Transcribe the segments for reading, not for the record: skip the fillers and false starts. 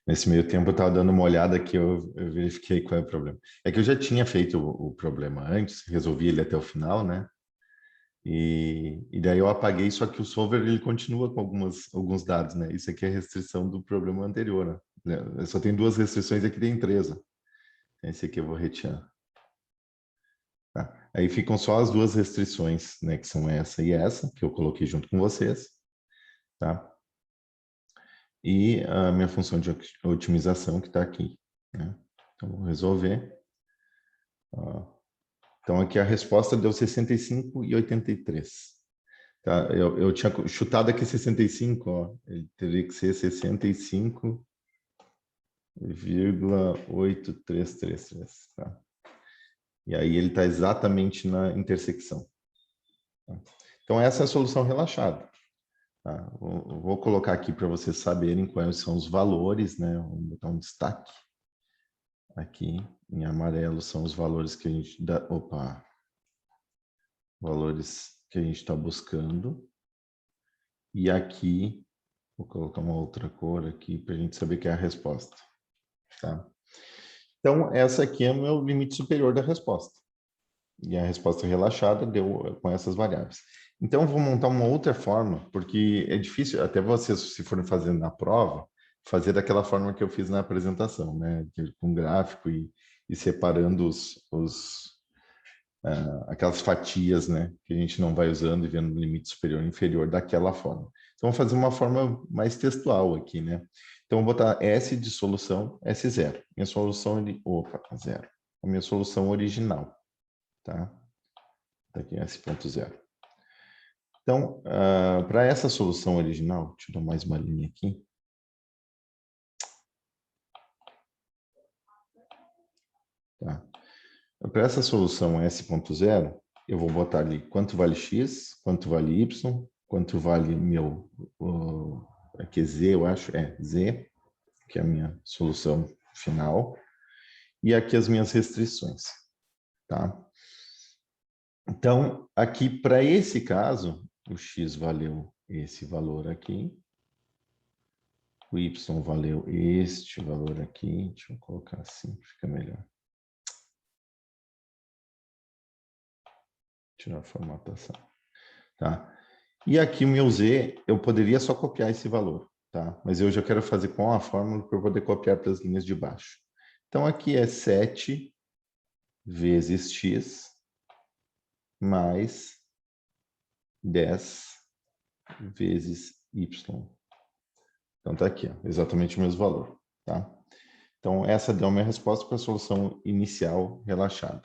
Nesse meio tempo eu estava dando uma olhada aqui, eu verifiquei qual é o problema. É que eu já tinha feito o problema antes, resolvi ele até o final, né? E daí eu apaguei, só que o solver ele continua com alguns dados, né? Isso aqui é restrição do problema anterior, né? Só tem duas restrições, aqui tem três. Ó. Esse aqui eu vou retirar. Tá? Aí ficam só as duas restrições, né? Que são essa e essa, que eu coloquei junto com vocês, tá? E a minha função de otimização que está aqui, né? Então, vou resolver. Ó. Então, aqui a resposta deu 65,83. Tá? Eu tinha chutado aqui 65, ó. Ele teria que ser 65,8333. Tá? E aí ele está exatamente na intersecção. Tá? Então, essa é a solução relaxada. Tá? Vou colocar aqui para vocês saberem quais são os valores, né? Vamos botar um destaque. Aqui em amarelo são os valores que a gente dá. Opa! Valores que a gente está buscando. E aqui, vou colocar uma outra cor aqui para a gente saber que é a resposta. Tá? Então, essa aqui é o meu limite superior da resposta. E a resposta relaxada deu com essas variáveis. Então, eu vou montar uma outra forma, porque é difícil, até vocês, se forem fazendo na prova, fazer daquela forma que eu fiz na apresentação, né? Com gráfico e separando aquelas fatias, né? Que a gente não vai usando e vendo o limite superior e inferior daquela forma. Então, vou fazer uma forma mais textual aqui, né? Então, vou botar S de solução, S0. Minha solução de... Opa, zero. A minha solução original, tá? Tá aqui, S.0. Então, para essa solução original, deixa eu dar mais uma linha aqui. Tá? Para essa solução S.0, eu vou botar ali quanto vale X, quanto vale Y, quanto vale meu... aqui é Z, eu acho, Z, que é a minha solução final. E aqui as minhas restrições, tá? Então, aqui para esse caso, o X valeu esse valor aqui. O Y valeu este valor aqui. Deixa eu colocar assim, fica melhor. Tirar a formatação. Tá? E aqui o meu Z, eu poderia só copiar esse valor, tá? Mas eu já quero fazer com a fórmula para eu poder copiar para as linhas de baixo. Então, aqui é 7 vezes X mais 10 vezes Y. Então, tá aqui, ó, exatamente o mesmo valor, tá? Então, essa deu a minha resposta para a solução inicial relaxada.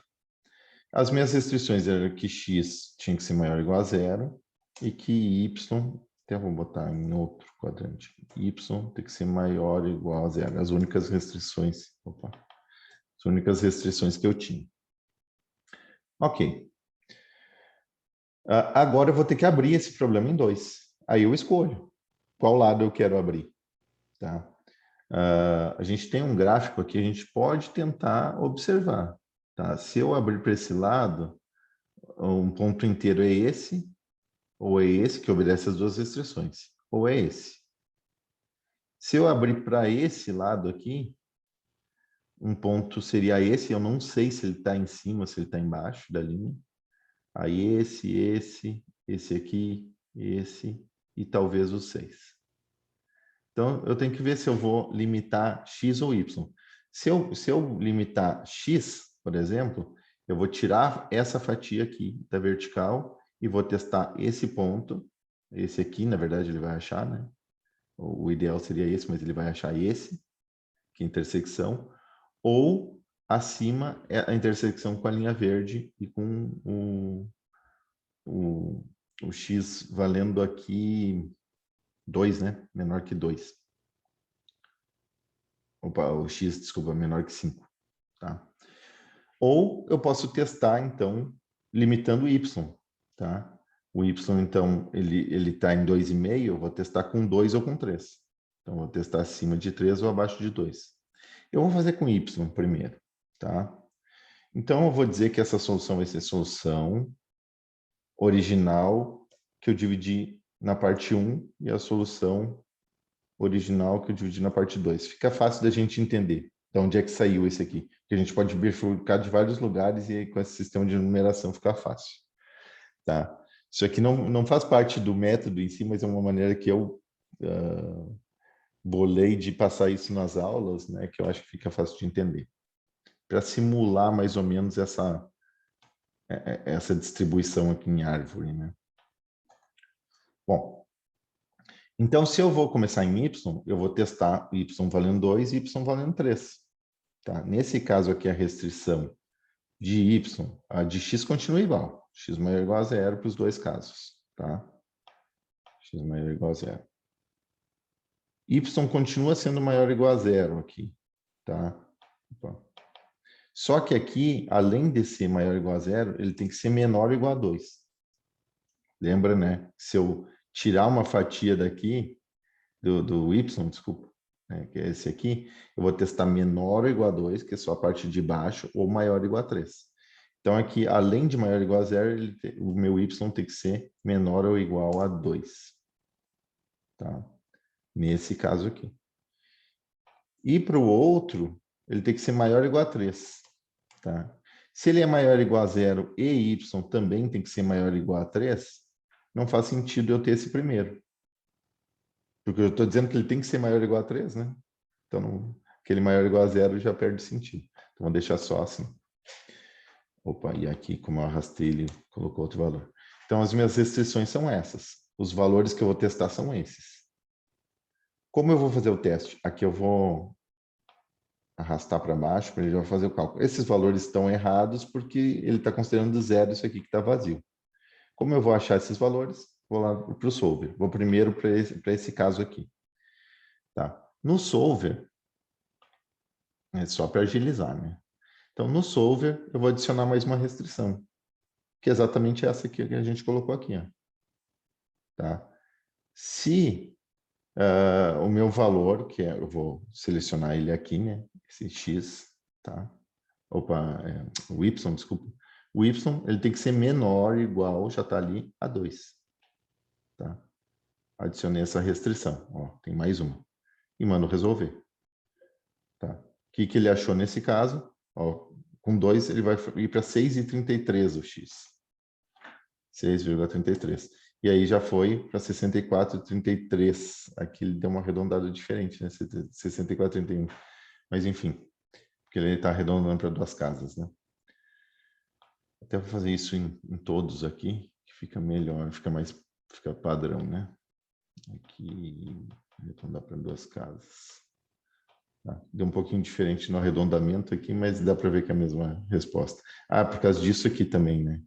As minhas restrições eram que x tinha que ser maior ou igual a zero e que y, até vou botar em outro quadrante, y tem que ser maior ou igual a zero. As únicas restrições, as únicas restrições que eu tinha. Ok. Agora eu vou ter que abrir esse problema em dois. Aí eu escolho qual lado eu quero abrir. Tá? A gente tem um gráfico aqui, a gente pode tentar observar. Tá? Se eu abrir para esse lado, um ponto inteiro é esse, ou é esse, que obedece às duas restrições, ou é esse. Se eu abrir para esse lado aqui, um ponto seria esse, eu não sei se ele está em cima, se ele está embaixo da linha. Aí esse aqui, esse e talvez o 6. Então, eu tenho que ver se eu vou limitar x ou y. Se eu limitar x, por exemplo, eu vou tirar essa fatia aqui da vertical e vou testar esse ponto. Esse aqui, na verdade, ele vai achar, né? O ideal seria esse, mas ele vai achar esse, que é a intersecção. Ou acima é a intersecção com a linha verde e com o x valendo aqui 2, né? Menor que 2. Opa, o x, desculpa, menor que 5. Tá? Ou eu posso testar, então, limitando o y. Tá? O y, então, ele está em 2,5, eu vou testar com 2 ou com 3. Então, vou testar acima de 3 ou abaixo de 2. Eu vou fazer com y primeiro. Tá? Então, eu vou dizer que essa solução vai ser solução original que eu dividi na parte 1 e a solução original que eu dividi na parte 2. Fica fácil da gente entender de onde é que saiu esse aqui. Porque a gente pode bifurcar de vários lugares e aí com esse sistema de numeração fica fácil. Tá? Isso aqui não faz parte do método em si, mas é uma maneira que eu bolei de passar isso nas aulas, né, que eu acho que fica fácil de entender. Para simular mais ou menos essa distribuição aqui em árvore, né? Bom, então se eu vou começar em y, eu vou testar y valendo 2 e y valendo 3. Tá? Nesse caso aqui, a restrição de y, a de x continua igual. X maior ou igual a 0 para os dois casos. Tá? X maior ou igual a 0. Y continua sendo maior ou igual a 0 aqui. Tá? Opa. Só que aqui, além de ser maior ou igual a 0, ele tem que ser menor ou igual a 2. Lembra, né? Se eu tirar uma fatia daqui, do y, desculpa, né, que é esse aqui, eu vou testar menor ou igual a 2, que é só a parte de baixo, ou maior ou igual a 3. Então, aqui, além de maior ou igual a 0, o meu y tem que ser menor ou igual a 2. Tá? Nesse caso aqui. E para o outro, ele tem que ser maior ou igual a 3. Tá? Se ele é maior ou igual a 0 e y também tem que ser maior ou igual a 3, não faz sentido eu ter esse primeiro. Porque eu estou dizendo que ele tem que ser maior ou igual a 3, né? Então, aquele maior ou igual a 0 já perde sentido. Então, vou deixar só assim. Opa, e aqui, como eu arrastei, ele colocou outro valor. Então, as minhas restrições são essas. Os valores que eu vou testar são esses. Como eu vou fazer o teste? Aqui eu vou arrastar para baixo, para ele já fazer o cálculo. Esses valores estão errados porque ele está considerando zero isso aqui que está vazio. Como eu vou achar esses valores? Vou lá para o solver. Vou primeiro para esse caso aqui. Tá? No solver, é só para agilizar, né? Então, no solver, eu vou adicionar mais uma restrição, que é exatamente essa aqui que a gente colocou aqui. Ó. Tá? Se o meu valor, que é, eu vou selecionar ele aqui, né? Esse x, tá? Opa, o y, desculpa. O y, ele tem que ser menor ou igual, já está ali, a 2. Tá? Adicionei essa restrição. Ó, tem mais uma. E mando resolver. Tá? O que ele achou nesse caso? Ó, com 2, ele vai ir para 6,33 o x. 6,33. E aí já foi para 64,33. Aqui ele deu uma arredondada diferente, né? 64,31. Mas enfim, porque ele está arredondando para duas casas, né? Até vou fazer isso em todos aqui, que fica melhor, fica padrão, né? Aqui, arredondar para duas casas. Tá? Deu um pouquinho diferente no arredondamento aqui, mas dá para ver que é a mesma resposta. Ah, por causa disso aqui também, né?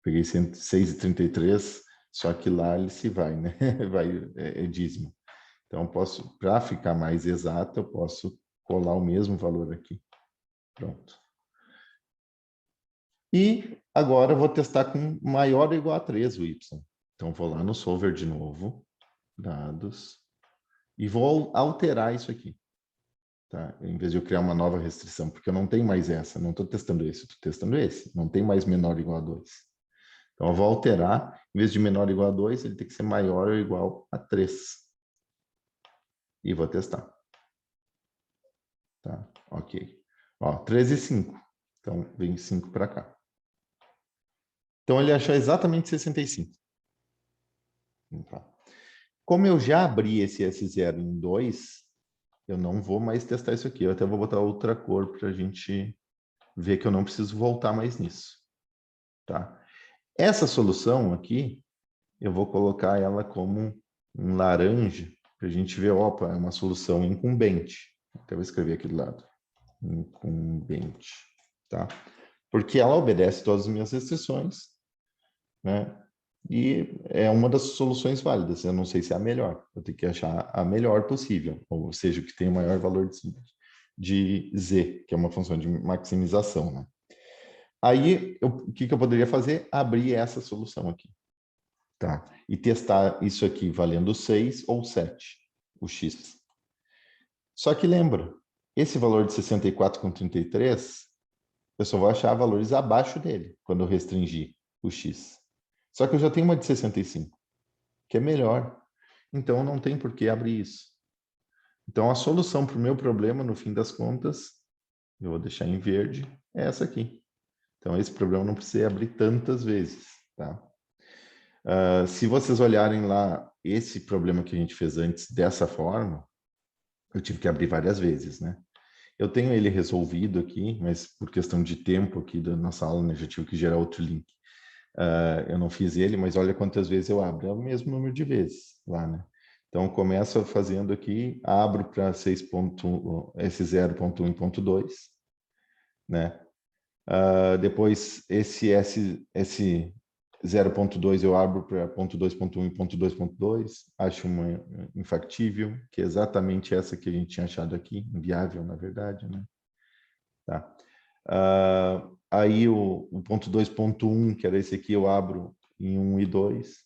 Peguei 6,33, só que lá ele se vai, né? É dízimo. Então, para ficar mais exato, eu posso colar o mesmo valor aqui. Pronto. E agora eu vou testar com maior ou igual a 3 o y. Então, vou lá no solver de novo, dados, e vou alterar isso aqui. Tá? Em vez de eu criar uma nova restrição, porque eu não tenho mais essa, não estou testando esse, estou testando esse. Não tem mais menor ou igual a 2. Então, eu vou alterar, em vez de menor ou igual a 2, ele tem que ser maior ou igual a 3. E vou testar. Tá? Ok. Ó, 3 e 5. Então, vem 5 para cá. Então, ele achou exatamente 65. Tá. Como eu já abri esse S0 em 2, eu não vou mais testar isso aqui. Eu até vou botar outra cor para a gente ver que eu não preciso voltar mais nisso. Tá? Essa solução aqui, eu vou colocar ela como um laranja, para a gente ver, opa, é uma solução incumbente. Até vou escrever aqui do lado. Incumbente. Tá? Porque ela obedece todas as minhas restrições, né? E é uma das soluções válidas. Eu não sei se é a melhor. Eu tenho que achar a melhor possível, ou seja, o que tem o maior valor de z, que é uma função de maximização, né? Aí, o que eu poderia fazer? Abrir essa solução aqui. Tá? E testar isso aqui valendo 6 ou 7, o x. Só que lembra, esse valor de 64,33, eu só vou achar valores abaixo dele, quando eu restringir o x. Só que eu já tenho uma de 65, que é melhor. Então, não tem por que abrir isso. Então, a solução para o meu problema, no fim das contas, eu vou deixar em verde, é essa aqui. Então, esse problema não precisa abrir tantas vezes, tá? Se vocês olharem lá, esse problema que a gente fez antes dessa forma, eu tive que abrir várias vezes, né? Eu tenho ele resolvido aqui, mas por questão de tempo aqui da nossa aula, né, já tive que gerar outro link. Eu não fiz ele, mas olha quantas vezes eu abro. É o mesmo número de vezes lá, né? Então, começo fazendo aqui, abro para 6.1, esse 0.1.2, né? Depois, esse 0.2 eu abro para ponto 2.1 e ponto 2.2, acho uma infactível, que é exatamente essa que a gente tinha achado aqui, inviável, na verdade, né? Tá. Aí o ponto 2.1, que era esse aqui, eu abro em 1 e 2,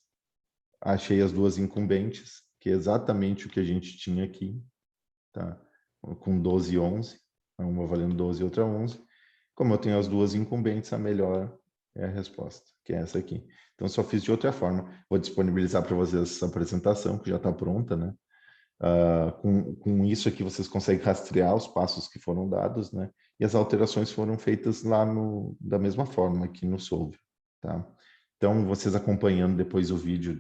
achei as duas incumbentes, que é exatamente o que a gente tinha aqui, tá? Com 12 e 11, uma valendo 12 e outra 11. Como eu tenho as duas incumbentes, a melhor é a resposta, que é essa aqui. Então, só fiz de outra forma. Vou disponibilizar para vocês essa apresentação, que já está pronta, né? Com isso aqui, vocês conseguem rastrear os passos que foram dados, né? E as alterações foram feitas lá da mesma forma, aqui no Solve, tá? Então, vocês acompanhando depois o vídeo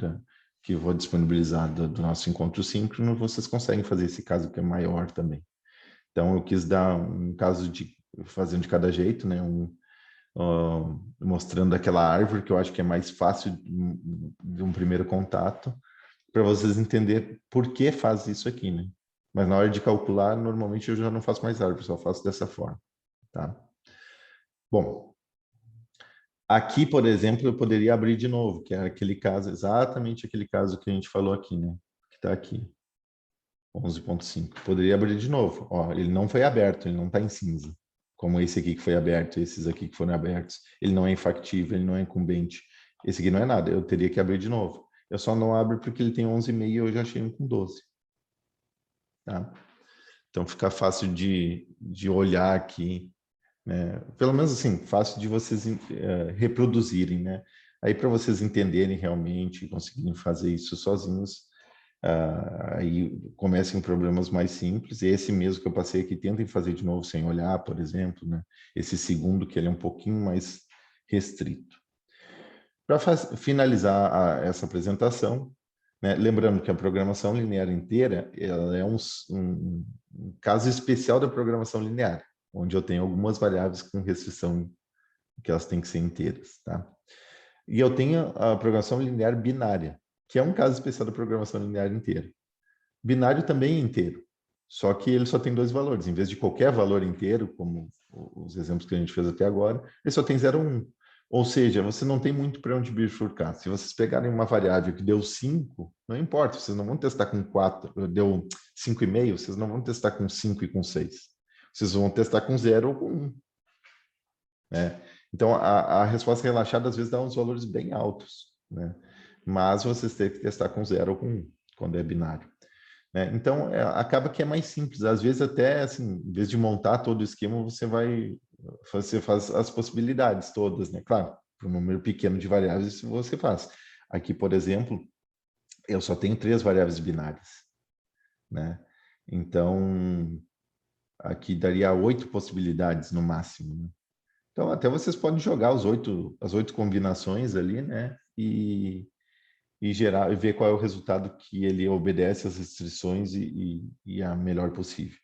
que eu vou disponibilizar do nosso encontro síncrono, vocês conseguem fazer esse caso que é maior também. Então, eu quis dar um caso fazendo de cada jeito, né? Mostrando aquela árvore, que eu acho que é mais fácil de um primeiro contato, para vocês entenderem por que faz isso aqui, né? Mas na hora de calcular, normalmente eu já não faço mais árvore, só faço dessa forma, tá? Bom, aqui, por exemplo, eu poderia abrir de novo, que é aquele caso, exatamente aquele caso que a gente falou aqui, né? Que está aqui, 11.5. Poderia abrir de novo. Ó, ele não foi aberto, ele não está em cinza. Como esse aqui que foi aberto, esses aqui que foram abertos. Ele não é infactível, ele não é incumbente. Esse aqui não é nada, eu teria que abrir de novo. Eu só não abro porque ele tem 11,5 e eu já achei um com 12. Tá? Então fica fácil de olhar aqui, né? Pelo menos assim, fácil de vocês reproduzirem, né? Aí para vocês entenderem realmente e conseguirem fazer isso sozinhos, aí comecem problemas mais simples. Esse mesmo que eu passei aqui, tentem fazer de novo sem olhar, por exemplo, né? Esse segundo que ele é um pouquinho mais restrito. Para finalizar essa apresentação, né, lembrando que a programação linear inteira ela é um caso especial da programação linear, onde eu tenho algumas variáveis com restrição que elas têm que ser inteiras, tá? E eu tenho a programação linear binária, que é um caso especial da programação linear inteira. Binário também é inteiro, só que ele só tem dois valores. Em vez de qualquer valor inteiro, como os exemplos que a gente fez até agora, ele só tem 0 ou 1. Ou seja, você não tem muito para onde bifurcar. Se vocês pegarem uma variável que deu 5, não importa, vocês não vão testar com 4, deu 5,5, vocês não vão testar com 5 e com 6. Vocês vão testar com 0 ou com 1. Né? Então, a resposta relaxada às vezes dá uns valores bem altos, né? Mas vocês têm que testar com 0 ou com 1, quando é binário. Né? Então, acaba que é mais simples. Às vezes, até, assim, em vez de montar todo o esquema, você faz as possibilidades todas, né? Claro, para um número pequeno de variáveis, isso você faz. Aqui, por exemplo, eu só tenho 3 variáveis binárias, né? Então, aqui daria 8 possibilidades no máximo, né? Então, até vocês podem jogar as 8 combinações ali, né? E gerar e ver qual é o resultado que ele obedece às restrições e a melhor possível.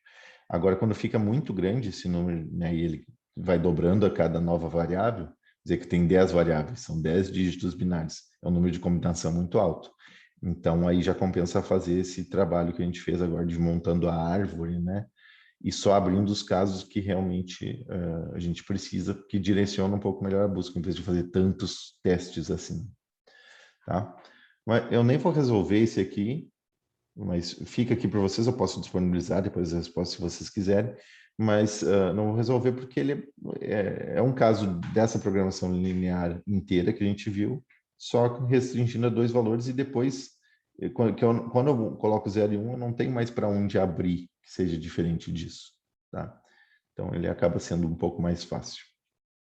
Agora, quando fica muito grande esse número, né, e ele vai dobrando a cada nova variável, dizer que tem 10 variáveis, são 10 dígitos binários, é um número de combinação muito alto. Então, aí já compensa fazer esse trabalho que a gente fez agora de montando a árvore, né? E só abrindo os casos que realmente a gente precisa, que direciona um pouco melhor a busca, em vez de fazer tantos testes assim, tá? Mas eu nem vou resolver esse aqui, mas fica aqui para vocês, eu posso disponibilizar depois as respostas se vocês quiserem, mas não vou resolver porque ele é um caso dessa programação linear inteira que a gente viu, só restringindo a 2 valores e depois, quando eu coloco 0 e 1, eu não tenho mais para onde abrir que seja diferente disso, tá? Então, ele acaba sendo um pouco mais fácil.